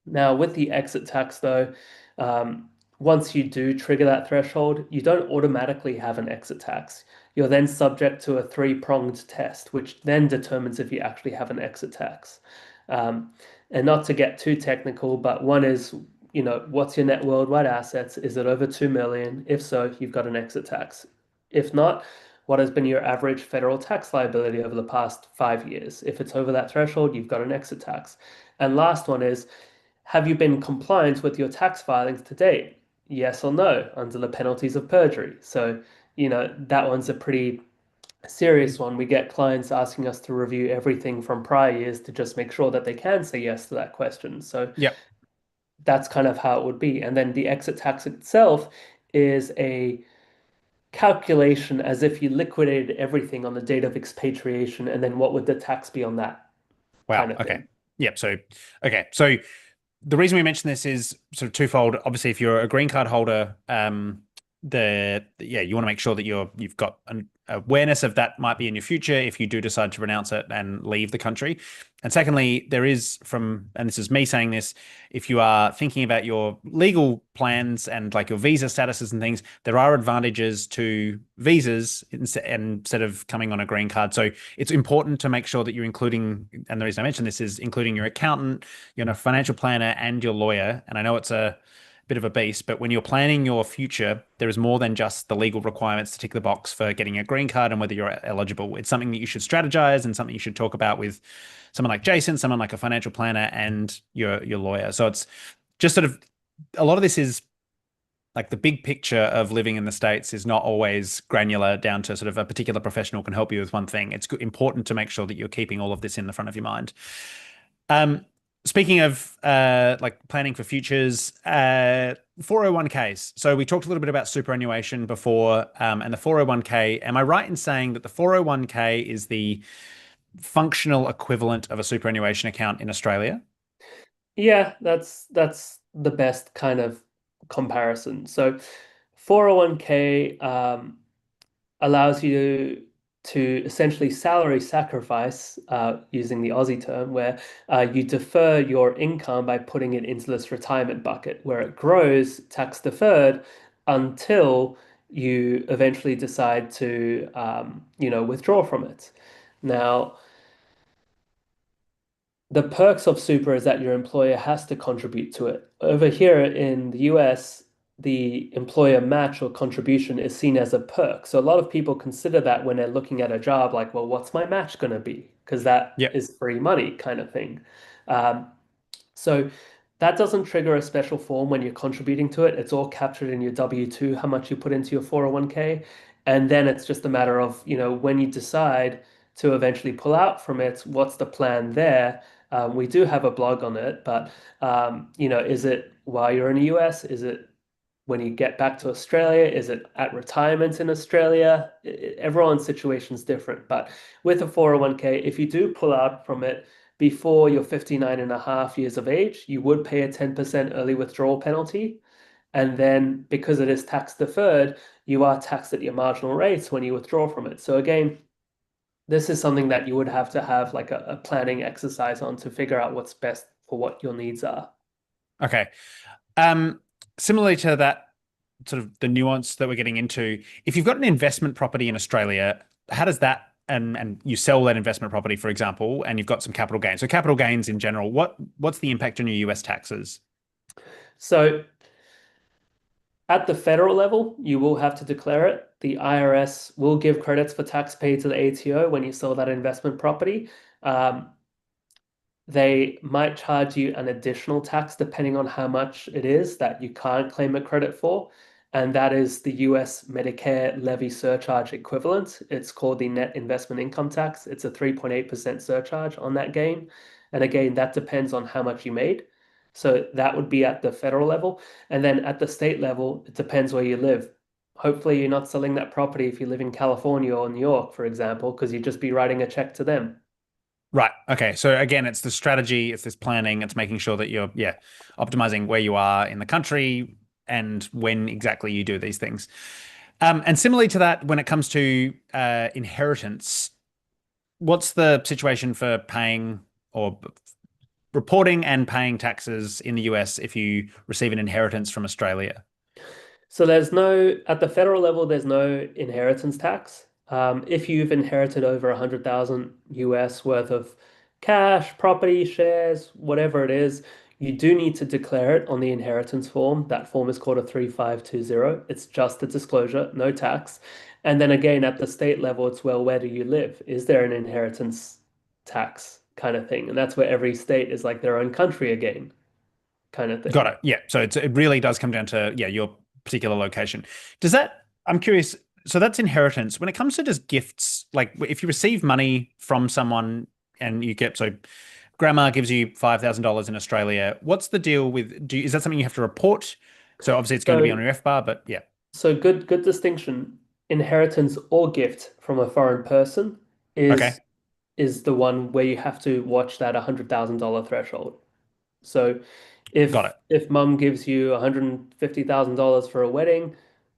Now, with the exit tax, though, um, once you do trigger that threshold, you don't automatically have an exit tax. You're then subject to a three-pronged test, which then determines if you actually have an exit tax. Um, and not to get too technical, but one is, what's your net worldwide assets? Is it over 2 million? If so, you've got an exit tax. If not, what has been your average federal tax liability over the past 5 years? If it's over that threshold, you've got an exit tax. And last one is, have you been compliant with your tax filings to date? Yes or no, under the penalties of perjury. So, that one's a pretty serious one. We get clients asking us to review everything from prior years to just make sure that they can say yes to that question. So Yep. that's kind of how it would be. And then the exit tax itself is a calculation as if you liquidated everything on the date of expatriation, and then what would the tax be on that Wow. kind of Okay. thing. Yep. So, okay. So the reason we mention this is sort of twofold. Obviously, if you're a green card holder, you want to make sure that you've got an awareness of that might be in your future if you do decide to renounce it and leave the country. And secondly, there is and this is me saying this, if you are thinking about your legal plans and like your visa statuses and things, there are advantages to visas instead of coming on a green card. So it's important to make sure that you're including, and the reason I mention this is including your accountant, your financial planner, and your lawyer. And I know it's a bit of a beast, but when you're planning your future, there is more than just the legal requirements to tick the box for getting a green card and whether you're eligible. It's something that you should strategize and something you should talk about with someone like Jason, someone like a financial planner, and your lawyer. So it's just sort of a lot of this is like the big picture of living in the States is not always granular down to sort of a particular professional can help you with one thing. It's important to make sure that you're keeping all of this in the front of your mind. Um, Speaking of like planning for futures, 401ks. So we talked a little bit about superannuation before, and the 401k. Am I right in saying that the 401k is the functional equivalent of a superannuation account in Australia? Yeah, that's the best kind of comparison. So 401k allows you to essentially salary sacrifice, using the Aussie term, where you defer your income by putting it into this retirement bucket where it grows tax deferred until you eventually decide to withdraw from it. Now, The perks of super is that your employer has to contribute to it. Over here in the US, the employer match or contribution is seen as a perk. So a lot of people consider that when they're looking at a job, like, well, what's my match going to be? Because that Yep. is free money kind of thing. Um, so that doesn't trigger a special form when you're contributing to it. It's all captured in your W-2, how much you put into your 401k. And then it's just a matter of, when you decide to eventually pull out from it, what's the plan there? We do have a blog on it, but is it while you're in the US? Is it when you get back to Australia? Is it at retirement in Australia? Everyone's situation is different. But with a 401k, if you do pull out from it before you're 59 and a half years of age, you would pay a 10% early withdrawal penalty. And then because it is tax deferred, you are taxed at your marginal rates when you withdraw from it. So again, this is something that you would have to have like a planning exercise on to figure out what's best for what your needs are. Okay. Um, Similarly to that, sort of the nuance that we're getting into, if you've got an investment property in Australia, how does that and you sell that investment property, for example, and you've got some capital gains. So capital gains in general, what's the impact on your US taxes? So at the federal level, you will have to declare it. The IRS will give credits for tax paid to the ATO when you sell that investment property. Um, they might charge you an additional tax depending on how much it is that you can't claim a credit for. And that is the US Medicare levy surcharge equivalent. It's called the net investment income tax. It's a 3.8% surcharge on that gain. And again, that depends on how much you made. So that would be at the federal level. And then at the state level, it depends where you live. Hopefully, you're not selling that property if you live in California or New York, for example, because you'd just be writing a check to them. Right. Okay. So again, it's the strategy, it's this planning, it's making sure that you're, yeah, optimizing where you are in the country and when exactly you do these things. And similarly to that, when it comes to inheritance, what's the situation for paying or reporting and paying taxes in the US if you receive an inheritance from Australia? So at the federal level, there's no inheritance tax. If you've inherited over 100,000 US worth of cash, property, shares, whatever it is, you do need to declare it on the inheritance form. That form is called a 3520. It's just a disclosure, no tax. And then again, at the state level, it's, well, where do you live? Is there an inheritance tax kind of thing? And that's where every state is like their own country again, kind of Got thing. it. Yeah. So it really does come down to, yeah, your particular location. Does that, I'm curious, so that's inheritance. When it comes to just gifts, like if you receive money from someone and you get, so grandma gives you $5,000 in Australia, what's the deal with, is that something you have to report? So obviously it's going to be on So your FBAR, but yeah. So good distinction. Inheritance or gift from a foreign person Okay. is is the one where you have to watch that $100,000 threshold. So Got it. if mum gives you $150,000 for a wedding,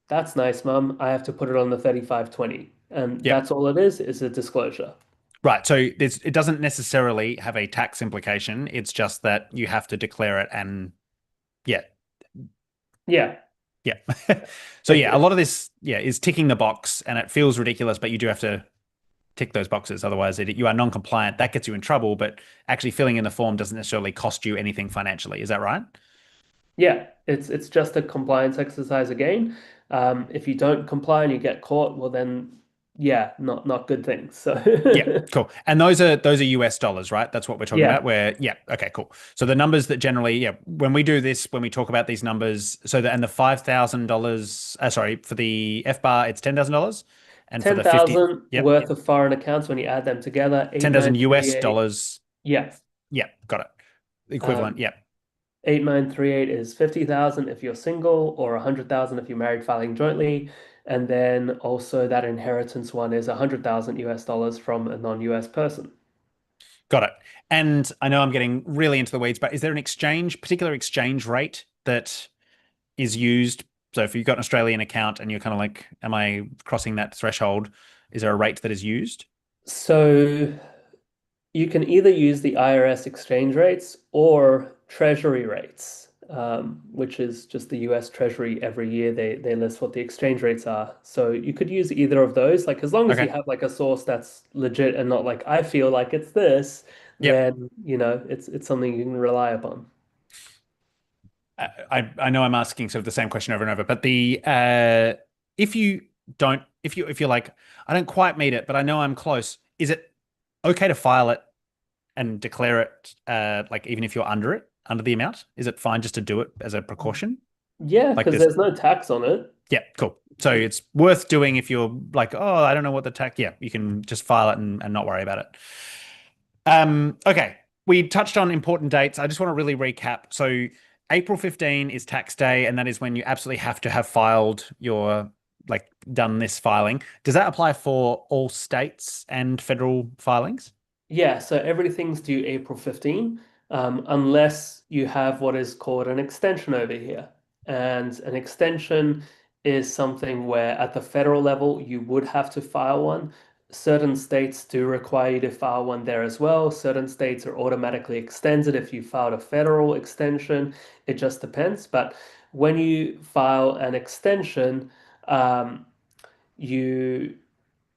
that's nice, mum. I have to put it on the 3520. And Yep. that's all it is a disclosure. Right. So it doesn't necessarily have a tax implication. It's just that you have to declare it and yeah, Yeah. yeah. So It, yeah, a it, lot of this, yeah, is ticking the box and it feels ridiculous, but you do have to tick those boxes. Otherwise, you are non-compliant. That gets you in trouble, but actually filling in the form doesn't necessarily cost you anything financially. Is that right? yeah, it's just a compliance exercise again. If you don't comply and you get caught, well then yeah, not good things. So Yeah, cool. And those are US dollars, right? That's what we're talking about. yeah, Where yeah, okay, cool. So the numbers that generally, yeah, when we do this, when we talk about these numbers, so the and the $5,000, sorry, for the FBAR, it's $10,000, and for the 50, 10,000 yep, worth of foreign accounts when you add them together, 10,000 US 8938. dollars. Yeah. Yeah, got it. Equivalent. Um, Yeah, 8938 is 50,000 if you're single or 100,000 if you're married filing jointly. And then also that inheritance one is 100,000 US dollars from a non-US person. got it. And I know I'm getting really into the weeds, but is there an particular exchange rate that is used? So if you've got an Australian account and you're kind of like, am I crossing that threshold? Is there a rate that is used? So you can either use the IRS exchange rates or treasury rates, which is just the US Treasury every year. They list what the exchange rates are. So you could use either of those. Like as long as you Okay. have like a source that's legit and not like I feel like it's this, Yep. then it's something you can rely upon. I know I'm asking sort of the same question over and over, but the if you don't if you're like I don't quite meet it, but I know I'm close, is it okay to file it and declare it like even if you're under the amount? Is it fine just to do it as a precaution? Yeah, Like because this? there's no tax on it. Yeah, cool. So it's worth doing if you're like, oh, I don't know what the tax. Yeah, you can just file it and not worry about it. Okay. We touched on important dates. I just want to really recap. So April 15 is tax day, and that is when you absolutely have to have filed your like done this filing. Does that apply for all states and federal filings? Yeah, so everything's due April 15, unless you have what is called an extension over here. And an extension is something where at the federal level you would have to file one. Certain states do require you to file one there as well. Certain states are automatically extended if you filed a federal extension. It just depends. But when you file an extension, you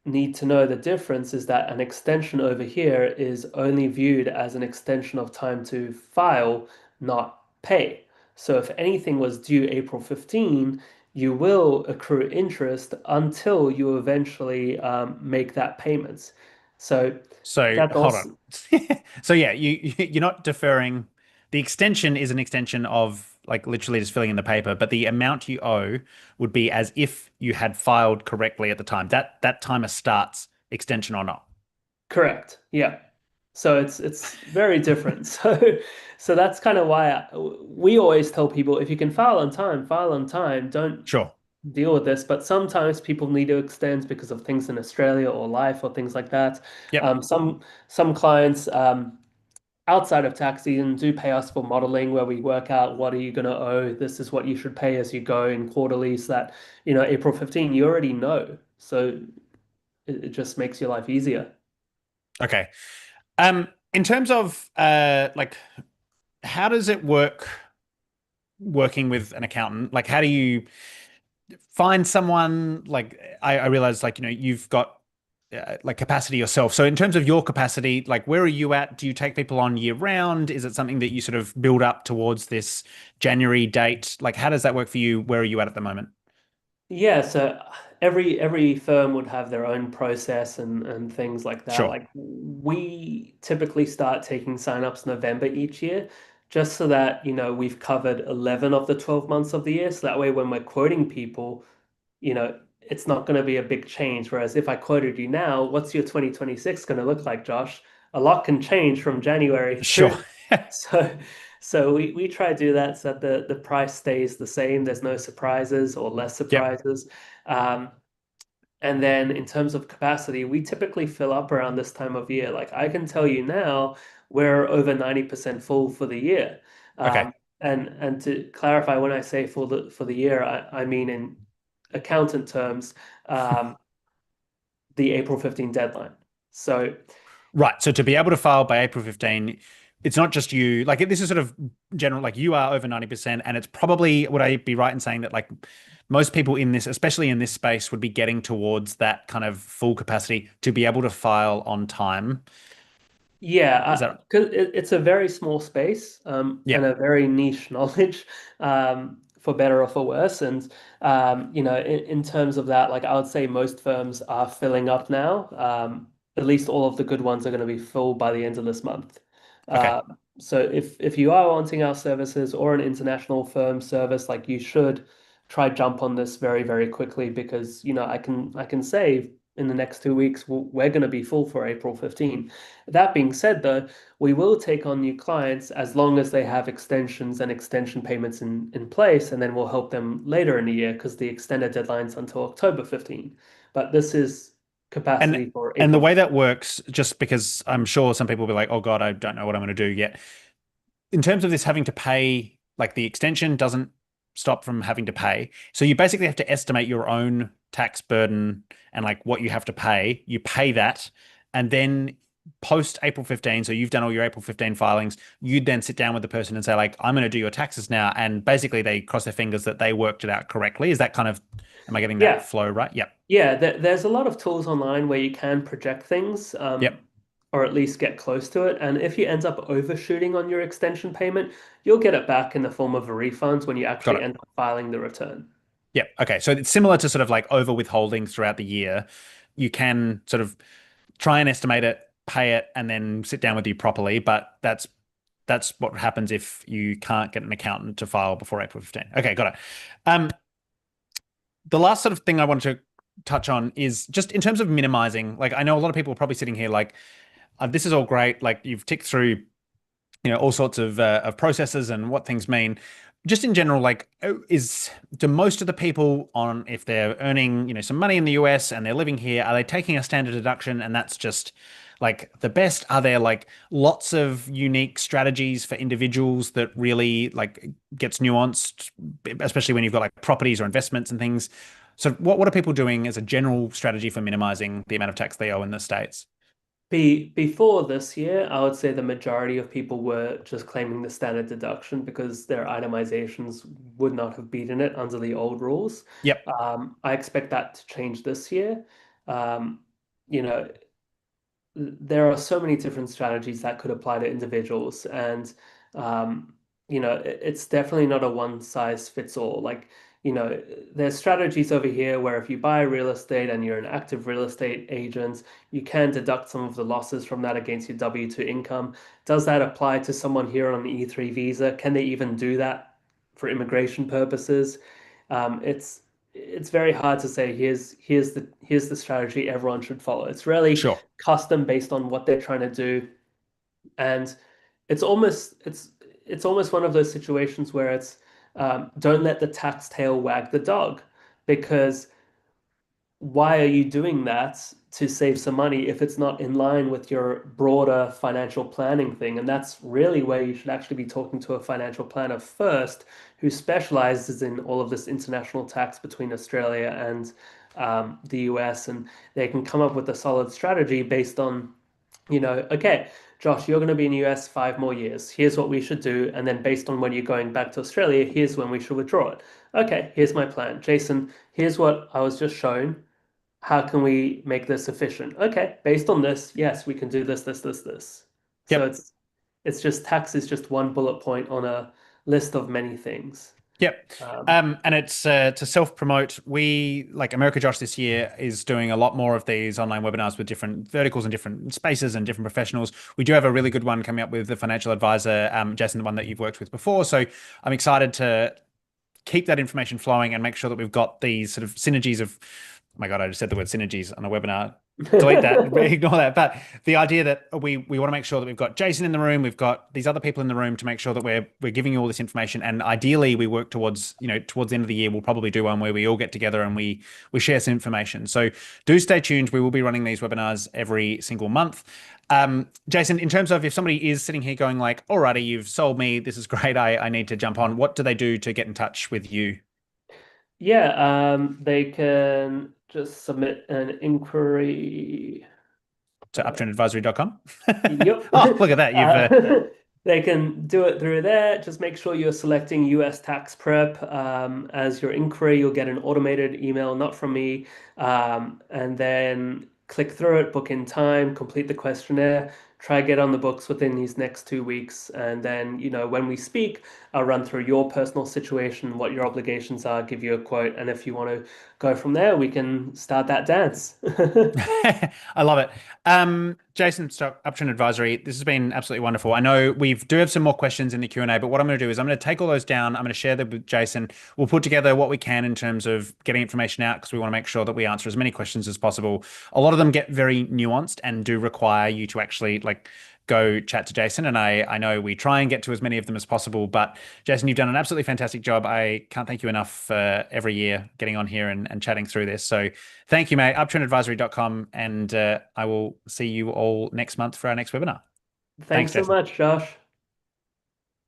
need to know the difference is that an extension over here is only viewed as an extension of time to file, not pay. So if anything was due April 15, you will accrue interest until you eventually make that payment. So So that's hold on. also So yeah, you're not deferring. The extension is an extension of like literally just filling in the paper, but the amount you owe would be as if you had filed correctly at the time. That timer starts, extension or not. correct. Yeah. So it's very different. So that's kind of why we always tell people if you can file on time, file on time. Don't Sure. deal with this, but sometimes people need to extend because of things in Australia or life or things like that. Yep. Some clients outside of tax season do pay us for modeling where we work out what are you going to owe. This is what you should pay as you go in quarterly, so that April 15 you already know. So it just makes your life easier. Okay. In terms of like how does it work working with an accountant? Like how do you find someone like I realize like you've got like capacity yourself. So in terms of your capacity, like where are you at? Do you take people on year round? Is it something that you sort of build up towards this January date? Like how does that work for you? Where are you at the moment? Yeah, so every firm would have their own process and things like that. Sure. Like we typically start taking signups November each year, just so that, we've covered 11 of the 12 months of the year. So that way when we're quoting people, it's not going to be a big change. Whereas if I quoted you now, what's your 2026 going to look like, Josh? A lot can change from January Sure. through. So, so we try to do that so that the price stays the same. There's no surprises or less Yep. surprises. Um, and then in terms of capacity, we typically fill up around this time of year. Like I can tell you now, we're over 90% full for the year. Okay. And to clarify, when I say for the year, I mean in accountant terms, um, the April 15 deadline. So Right. So to be able to file by April 15, it's not just you. Like this is sort of general, like you are over 90%. And it's probably, would I be right in saying that like most people in this, especially in this space, would be getting towards that kind of full capacity to be able to file on time? Is yeah, that because it's a very small space yeah. and a very niche knowledge, for better or for worse. And in terms of that, like I would say most firms are filling up now. At least all of the good ones are going to be full by the end of this month. Okay. So if you are wanting our services or an international firm service, like you should try jump on this very, very quickly because I can say in the next 2 weeks we're going to be full for April 15. That being said, though, we will take on new clients as long as they have extensions and extension payments in place, and then we'll help them later in the year because the extended deadline's until October 15. But this is And capacity for and the April way 15. that works, just because I'm sure some people will be like, oh God, I don't know what I'm going to do yet. In terms of this having to pay, like the extension doesn't stop from having to pay. So you basically have to estimate your own tax burden and like what you have to pay. You pay that, and then post April 15, so you've done all your April 15 filings, you'd then sit down with the person and say, like, I'm going to do your taxes now. And basically they cross their fingers that they worked it out correctly. Is that kind of, am I getting that Yeah, flow right? Yep. yeah. There's a lot of tools online where you can project things. Yep. or at least get close to it. And if you end up overshooting on your extension payment, you'll get it back in the form of a refund when you Got actually it. end up filing the return. Yep. Okay. So it's similar to sort of like over withholding throughout the year. You can sort of try and estimate it, pay it, and then sit down with you properly. But that's what happens if you can't get an accountant to file before April 15. Okay, got it. Um, the last sort of thing I wanted to touch on is just in terms of minimizing. Like, I know a lot of people are probably sitting here like, this is all great. Like, you've ticked through, all sorts of processes and what things mean. Just in general, like, do most of the people on, if they're earning, some money in the US and they're living here, are they taking a standard deduction and that's just like the best? Are there like lots of unique strategies for individuals that really like gets nuanced, especially when you've got like properties or investments and things? So what are people doing as a general strategy for minimizing the amount of tax they owe in the States? Before this year, I would say the majority of people were just claiming the standard deduction because their itemizations would not have beaten it under the old rules. Yep, I expect that to change this year. Um, you know, there are so many different strategies that could apply to individuals, and um, it's definitely not a one size fits all. Like, there's strategies over here where if you buy real estate and you're an active real estate agent, you can deduct some of the losses from that against your W-2 income. Does that apply to someone here on the E3 visa? Can they even do that for immigration purposes? It's very hard to say here's the strategy everyone should follow. It's really sure. custom based on what they're trying to do, and it's almost one of those situations where it's don't let the tax tail wag the dog, because why are you doing that to save some money if it's not in line with your broader financial planning thing? And that's really where you should actually be talking to a financial planner first, who specializes in all of this international tax between Australia and the US, and they can come up with a solid strategy based on, okay, Josh, you're going to be in the US 5 more years. Here's what we should do. And then based on when you're going back to Australia, here's when we should withdraw it. Okay, here's my plan. Jason, here's what I was just shown. How can we make this efficient? Okay, based on this, yes, we can do this, this, this, this. So Yep. it's just tax is just one bullet point on a list of many things. Yep. Um, And it's to self-promote. We, like America Josh this year, is doing a lot more of these online webinars with different verticals and different spaces and different professionals. We do have a really good one coming up with the financial advisor, Jason, the one that you've worked with before. So I'm excited to keep that information flowing and make sure that we've got these sort of synergies of, oh my God, I just said the word synergies on a webinar. Delete that, ignore that. But the idea that we want to make sure that we've got Jason in the room, we've got these other people in the room to make sure that we're giving you all this information. And ideally, we work towards, towards the end of the year, we'll probably do one where we all get together and we share some information. So do stay tuned. We will be running these webinars every single month. Jason, in terms of if somebody is sitting here going like, alrighty, you've sold me, this is great, I need to jump on. What do they do to get in touch with you? yeah, they can just submit an inquiry. To uptrendadvisory.com. Yep. Oh, look at that. You've They can do it through there. Just make sure you're selecting US tax prep as your inquiry. You'll get an automated email, not from me. And then click through it, book in time, complete the questionnaire, try get on the books within these next 2 weeks. And then, when we speak, I'll run through your personal situation, what your obligations are, give you a quote. And if you want to go from there, we can start that dance. I love it. Jason Stoch, Uptrend Advisory. This has been absolutely wonderful. I know we do have some more questions in the Q&A, but what I'm going to do is I'm going to take all those down. I'm going to share them with Jason. We'll put together what we can in terms of getting information out because we want to make sure that we answer as many questions as possible. A lot of them get very nuanced and do require you to actually like go chat to Jason. And I know we try and get to as many of them as possible. But Jason, you've done an absolutely fantastic job. I can't thank you enough for every year getting on here and chatting through this. So thank you, mate. Uptrendadvisory.com. And I will see you all next month for our next webinar. Thanks, Thanks so Jason. much, Josh.